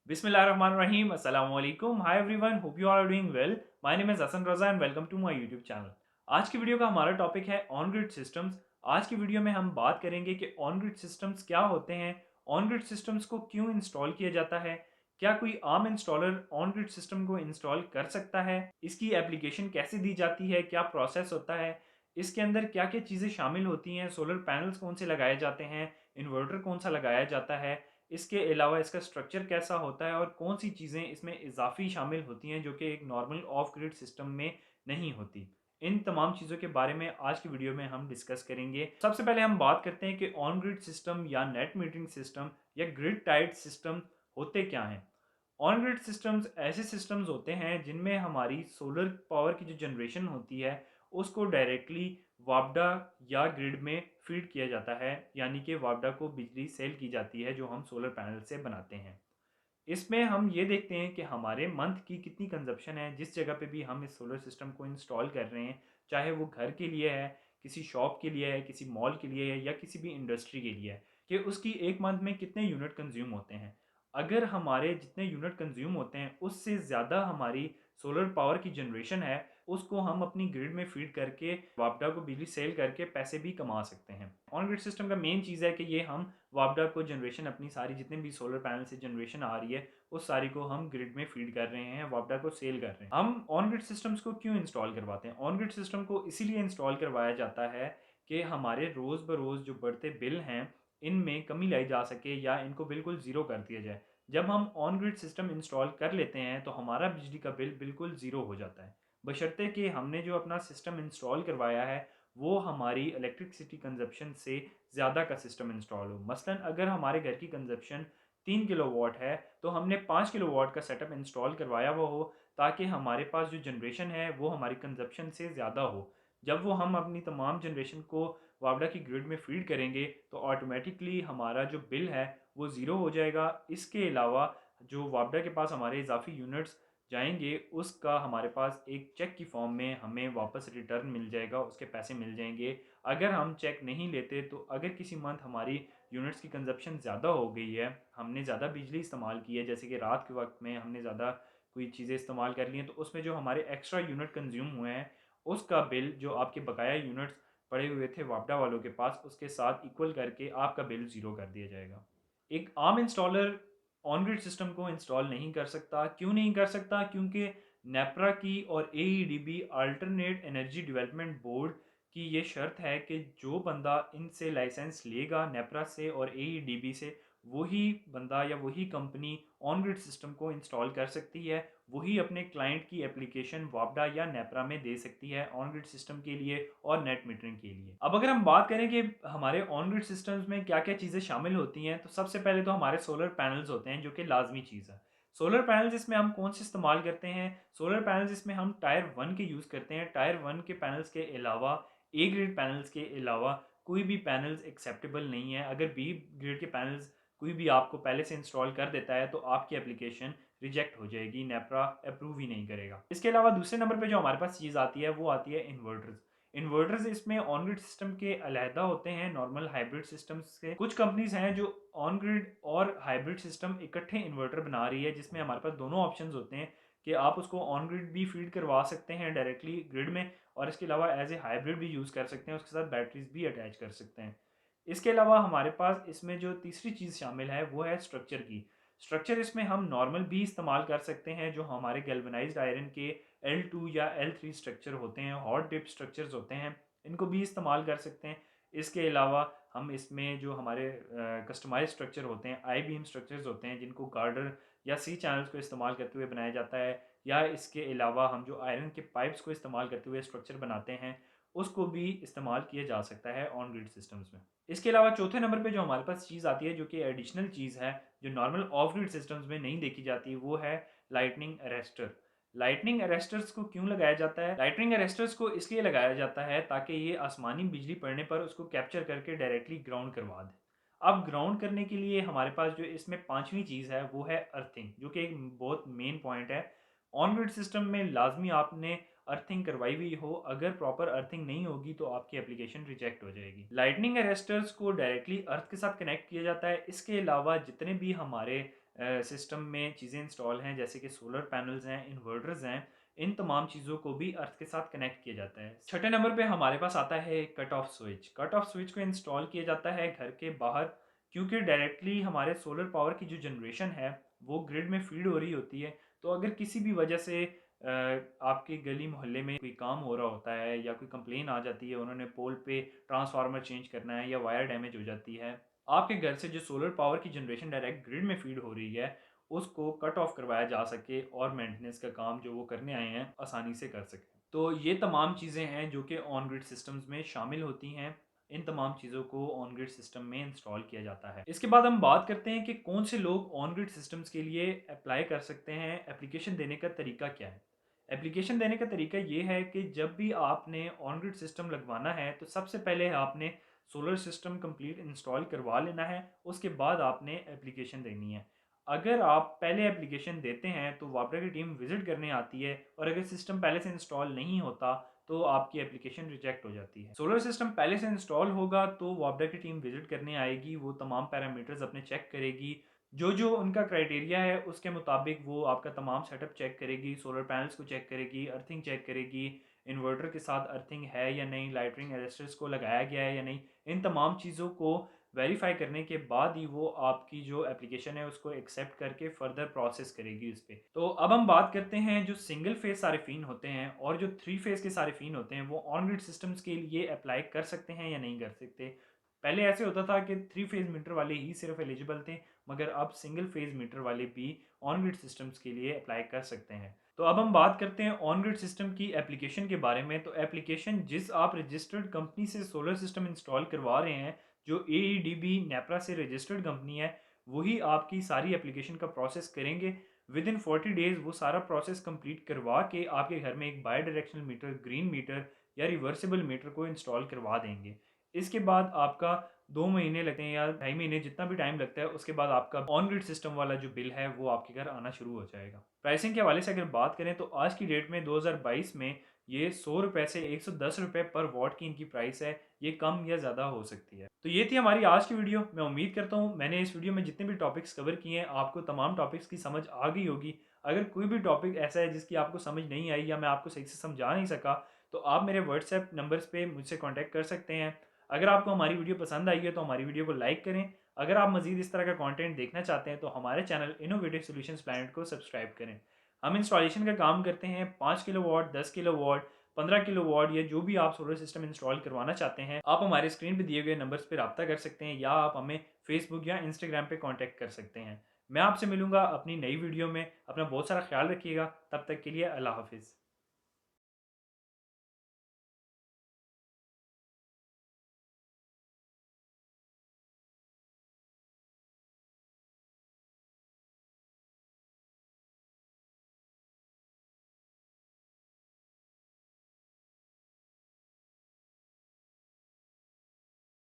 बिस्मिल्लाहिर्रहमानिर्रहीम अस्सलाम वालेकुम hi everyone hope you are doing well. My name is Hasan Raza and welcome to my YouTube channel. आज की video का हमारा टॉपिक है ऑन ग्रिड सिस्टम्स। आज की वीडियो में हम बात करेंगे कि ऑन ग्रिड सिस्टम्स क्या होते हैं, ऑन ग्रिड सिस्टम्स को क्यों इंस्टॉल किया जाता है, क्या कोई आम इंस्टॉलर ऑन ग्रिड सिस्टम को इंस्टॉल कर सकता है, इसकी एप्लीकेशन कैसे दी जाती है, क्या प्रोसेस होता है, इसके अंदर क्या क्या चीज़ें शामिल होती हैं, सोलर पैनल्स कौन से लगाए जाते हैं, इन्वर्टर कौन सा लगाया जाता है, इसके अलावा इसका स्ट्रक्चर कैसा होता है और कौन सी चीज़ें इसमें इजाफी शामिल होती हैं जो कि एक नॉर्मल ऑफ ग्रिड सिस्टम में नहीं होती। इन तमाम चीज़ों के बारे में आज की वीडियो में हम डिस्कस करेंगे। सबसे पहले हम बात करते हैं कि ऑन ग्रिड सिस्टम या नेट मीटरिंग सिस्टम या ग्रिड टाइड सिस्टम होते क्या हैं। ऑन ग्रिड सिस्टम्स ऐसे सिस्टम्स होते हैं जिनमें हमारी सोलर पावर की जो जनरेशन होती है उसको डायरेक्टली वापडा या ग्रिड में फीड किया जाता है, यानी कि वापडा को बिजली सेल की जाती है जो हम सोलर पैनल से बनाते हैं। इसमें हम ये देखते हैं कि हमारे मंथ की कितनी कंजप्शन है जिस जगह पे भी हम इस सोलर सिस्टम को इंस्टॉल कर रहे हैं, चाहे वो घर के लिए है, किसी शॉप के लिए है, किसी मॉल के लिए है या किसी भी इंडस्ट्री के लिए है, कि उसकी एक मंथ में कितने यूनिट कंज्यूम होते हैं। अगर हमारे जितने यूनिट कंज्यूम होते हैं उससे ज़्यादा हमारी सोलर पावर की जनरेशन है, उसको हम अपनी ग्रिड में फीड करके वापडा को बिजली सेल करके पैसे भी कमा सकते हैं। ऑन ग्रिड सिस्टम का मेन चीज़ है कि ये हम वापडा को जनरेशन अपनी सारी जितने भी सोलर पैनल से जनरेशन आ रही है उस सारी को हम ग्रिड में फीड कर रहे हैं, वापडा को सेल कर रहे हैं। हम ऑन ग्रिड सिस्टम्स को क्यों इंस्टॉल करवाते हैं? ऑन ग्रिड सिस्टम को इसीलिए इंस्टॉल करवाया जाता है कि हमारे रोज़ बरोज़ जो बढ़ते बिल हैं इनमें कमी लाई जा सके या इनको बिल्कुल ज़ीरो कर दिया जाए। जब हम ऑन ग्रिड सिस्टम इंस्टॉल कर लेते हैं तो हमारा बिजली का बिल बिल्कुल ज़ीरो हो जाता है, बशर्ते कि हमने जो अपना सिस्टम इंस्टॉल करवाया है वो हमारी इलेक्ट्रिसिटी कंजप्शन से ज़्यादा का सिस्टम इंस्टॉल हो। मसलन अगर हमारे घर की कंजप्शन 3 किलोवाट है तो हमने 5 किलोवाट का सेटअप इंस्टॉल करवाया हुआ हो ताकि हमारे पास जो जनरेशन है वो हमारी कंजप्शन से ज़्यादा हो। जब वो हम अपनी तमाम जनरेशन को वापडा की ग्रिड में फीड करेंगे तो ऑटोमेटिकली हमारा जो बिल है वो ज़ीरो हो जाएगा। इसके अलावा जो वापडा के पास हमारे इजाफी यूनिट्स जाएंगे उसका हमारे पास एक चेक की फॉर्म में हमें वापस रिटर्न मिल जाएगा, उसके पैसे मिल जाएंगे। अगर हम चेक नहीं लेते तो अगर किसी मंथ हमारी यूनिट्स की कंजप्शन ज़्यादा हो गई है, हमने ज़्यादा बिजली इस्तेमाल की है, जैसे कि रात के वक्त में हमने ज़्यादा कोई चीज़ें इस्तेमाल कर ली हैं, तो उसमें जो हमारे एक्स्ट्रा यूनिट कंज्यूम हुए हैं उसका बिल जो आपके बकाया यूनिट्स पड़े हुए थे वापडा वालों के पास उसके साथ इक्वल करके आपका बिल ज़ीरो कर दिया जाएगा। एक आम इंस्टॉलर ऑन ग्रिड सिस्टम को इंस्टॉल नहीं कर सकता। क्यों नहीं कर सकता? क्योंकि नेपरा की और एईडीबी अल्टरनेट एनर्जी डेवलपमेंट बोर्ड की ये शर्त है कि जो बंदा इनसे लाइसेंस लेगा नेपरा से और एईडीबी से, वही बंदा या वही कंपनी ऑन ग्रिड सिस्टम को इंस्टॉल कर सकती है, वही अपने क्लाइंट की एप्लीकेशन वापडा या नेपरा में दे सकती है ऑन ग्रिड सिस्टम के लिए और नेट मीटरिंग के लिए। अब अगर हम बात करें कि हमारे ऑन ग्रिड सिस्टम्स में क्या क्या चीज़ें शामिल होती हैं, तो सबसे पहले तो हमारे सोलर पैनल्स होते हैं जो कि लाजमी चीज़ है। सोलर पैनल्स इसमें हम कौन से इस्तेमाल करते हैं? सोलर पैनल्स इसमें हम टायर वन के यूज़ करते हैं। टायर वन के पैनल्स के अलावा, ए ग्रेड पैनल्स के अलावा कोई भी पैनल्स एक्सेप्टेबल नहीं है। अगर बी ग्रेड के पैनल्स कोई भी आपको पहले से इंस्टॉल कर देता है तो आपकी एप्लीकेशन रिजेक्ट हो जाएगी, नेपरा अप्रूव ही नहीं करेगा। इसके अलावा दूसरे नंबर पे जो हमारे पास चीज़ आती है वो आती है इन्वर्टर्स। इन्वर्टर्स इसमें ऑन ग्रिड सिस्टम के अलहदा होते हैं नॉर्मल हाइब्रिड सिस्टम्स से। कुछ कंपनीज हैं जो ऑन ग्रिड और हाइब्रिड सिस्टम इकट्ठे इन्वर्टर बना रही है जिसमें हमारे पास दोनों ऑप्शंस होते हैं कि आप उसको ऑन ग्रिड भी फीड करवा सकते हैं डायरेक्टली ग्रिड में, और इसके अलावा एज ए हाइब्रिड भी यूज़ कर सकते हैं, उसके साथ बैटरीज भी अटैच कर सकते हैं। इसके अलावा हमारे पास इसमें जो तीसरी चीज़ शामिल है वो है स्ट्रक्चर की। स्ट्रक्चर इसमें हम नॉर्मल भी इस्तेमाल कर सकते हैं जो हमारे गैल्वेनाइज्ड आयरन के L2 या L3 स्ट्रक्चर होते हैं, हॉट डिप स्ट्रक्चर्स होते हैं, इनको भी इस्तेमाल कर सकते हैं। इसके अलावा हम इसमें जो हमारे कस्टमाइज स्ट्रक्चर होते हैं, आई बीम स्ट्रक्चर्स होते हैं जिनको गार्डर या सी चैनल्स को इस्तेमाल करते हुए बनाया जाता है, या इसके अलावा हम जो आयरन के पाइप्स को इस्तेमाल करते हुए स्ट्रक्चर बनाते हैं उसको भी इस्तेमाल किया जा सकता है ऑन ग्रिड सिस्टम्स में। इसके अलावा चौथे नंबर पे जो हमारे पास चीज़ आती है जो कि एडिशनल चीज़ है जो नॉर्मल ऑफ ग्रिड सिस्टम्स में नहीं देखी जाती, वो है लाइटनिंग अरेस्टर। लाइटनिंग अरेस्टर्स को क्यों लगाया जाता है? लाइटनिंग अरेस्टर्स को इसलिए लगाया जाता है ताकि ये आसमानी बिजली पड़ने पर उसको कैप्चर करके डायरेक्टली ग्राउंड करवा दे। अब ग्राउंड करने के लिए हमारे पास जो इसमें पांचवी चीज़ है वो है अर्थिंग, जो कि एक बहुत मेन पॉइंट है। ऑन ग्रिड सिस्टम में लाजमी आपने अर्थिंग करवाई हुई हो, अगर प्रॉपर अर्थिंग नहीं होगी तो आपकी एप्लीकेशन रिजेक्ट हो जाएगी। लाइटनिंग अरेस्टर्स को डायरेक्टली अर्थ के साथ कनेक्ट किया जाता है। इसके अलावा जितने भी हमारे सिस्टम में चीज़ें इंस्टॉल हैं, जैसे कि सोलर पैनल्स हैं, इन्वर्टर्स हैं, इन तमाम चीज़ों को भी अर्थ के साथ कनेक्ट किया जाता है। छठे नंबर पे हमारे पास आता है cut off switch. Cut off switch को इंस्टॉल किया जाता है घर के बाहर, क्योंकि डायरेक्टली हमारे सोलर पावर की जो जनरेशन है वो ग्रिड में फीड हो रही होती है। तो अगर किसी भी वजह से आपके गली मोहल्ले में कोई काम हो रहा होता है या कोई कंप्लेन आ जाती है, उन्होंने पोल पे ट्रांसफार्मर चेंज करना है या वायर डैमेज हो जाती है, आपके घर से जो सोलर पावर की जनरेशन डायरेक्ट ग्रिड में फीड हो रही है उसको कट ऑफ करवाया जा सके और मेंटेनेंस का काम जो वो करने आए हैं आसानी से कर सकें। तो ये तमाम चीज़ें हैं जो कि ऑन ग्रिड सिस्टम्स में शामिल होती हैं। इन तमाम चीज़ों को ऑन ग्रिड सिस्टम में इंस्टॉल किया जाता है। इसके बाद हम बात करते हैं कि कौन से लोग ऑन ग्रिड सिस्टम्स के लिए अप्लाई कर सकते हैं। एप्लीकेशन देने का तरीका क्या है? एप्लीकेशन देने का तरीका ये है कि जब भी आपने ऑन ग्रिड सिस्टम लगवाना है तो सबसे पहले आपने सोलर सिस्टम कंप्लीट इंस्टॉल करवा लेना है, उसके बाद आपने एप्लीकेशन देनी है। अगर आप पहले एप्लीकेशन देते हैं तो वापडा की टीम विज़िट करने आती है, और अगर सिस्टम पहले से इंस्टॉल नहीं होता तो आपकी एप्लीकेशन रिजेक्ट हो जाती है। सोलर सिस्टम पहले से इंस्टॉल होगा तो वापडा की टीम विज़िट करने आएगी, वो तमाम पैरामीटर्स अपने चेक करेगी, जो उनका क्राइटेरिया है उसके मुताबिक वो आपका तमाम सेटअप चेक करेगी, सोलर पैनल्स को चेक करेगी, अर्थिंग चेक करेगी, इन्वर्टर के साथ अर्थिंग है या नहीं, लाइटनिंग अरेस्टर्स को लगाया गया है या नहीं। इन तमाम चीज़ों को वेरीफाई करने के बाद ही वो आपकी जो एप्लीकेशन है उसको एक्सेप्ट करके फर्दर प्रोसेस करेगी उस पे। तो अब हम बात करते हैं जो सिंगल फेज सारिफिन होते हैं और जो थ्री फेज के सारिफिन होते हैं वो ऑन ग्रिड सिस्टम्स के लिए अप्लाई कर सकते हैं या नहीं कर सकते। पहले ऐसे होता था कि थ्री फेज मीटर वाले ही सिर्फ एलिजिबल थे, मगर अब सिंगल फेज मीटर वाले भी ऑन ग्रिड सिस्टम्स के लिए अप्लाई कर सकते हैं। तो अब हम बात करते हैं ऑन ग्रिड सिस्टम की एप्लीकेशन के बारे में। तो एप्लीकेशन जिस आप रजिस्टर्ड कंपनी से सोलर सिस्टम इंस्टॉल करवा रहे हैं, जो AEDB नेपरा से रजिस्टर्ड कंपनी है, वही आपकी सारी एप्लीकेशन का प्रोसेस करेंगे। विद इन 40 डेज़ वो सारा प्रोसेस कंप्लीट करवा के आपके घर में एक bi directional meter, green meter या रिवर्सिबल मीटर को इंस्टॉल करवा देंगे। इसके बाद आपका 2 महीने लगते हैं या ढाई महीने, जितना भी टाइम लगता है, उसके बाद आपका ऑन ग्रिड सिस्टम वाला जो बिल है वो आपके घर आना शुरू हो जाएगा। प्राइसिंग के हवाले से अगर बात करें तो आज की डेट में 2022 में ये 100 रुपए से 110 रुपए पर वॉट की इनकी प्राइस है। ये कम या ज़्यादा हो सकती है। तो ये थी हमारी आज की वीडियो। मैं उम्मीद करता हूँ मैंने इस वीडियो में जितने भी टॉपिक्स कवर किए हैं आपको तमाम टॉपिक्स की समझ आ गई होगी। अगर कोई भी टॉपिक ऐसा है जिसकी आपको समझ नहीं आई या मैं आपको सही से समझा नहीं सका, तो आप मेरे व्हाट्सएप नंबर्स पे मुझसे कॉन्टैक्ट कर सकते हैं। अगर आपको हमारी वीडियो पसंद आई है तो हमारी वीडियो को लाइक करें। अगर आप मज़ीद इस तरह का कंटेंट देखना चाहते हैं तो हमारे चैनल इनोवेटिव सॉल्यूशंस प्लैनेट को सब्सक्राइब करें। हम इंस्टॉलेशन का काम करते हैं 5 किलोवाट, 10 किलोवाट, 15 किलोवाट, या जो भी आप सोलर सिस्टम इंस्टॉल करवाना चाहते हैं, आप हमारे स्क्रीन पे दिए गए नंबर्स पे रब्ता कर सकते हैं या आप हमें फेसबुक या इंस्टाग्राम पे कांटेक्ट कर सकते हैं। मैं आपसे मिलूंगा अपनी नई वीडियो में। अपना बहुत सारा ख्याल रखिएगा। तब तक के लिए अल्लाह हाफिज़।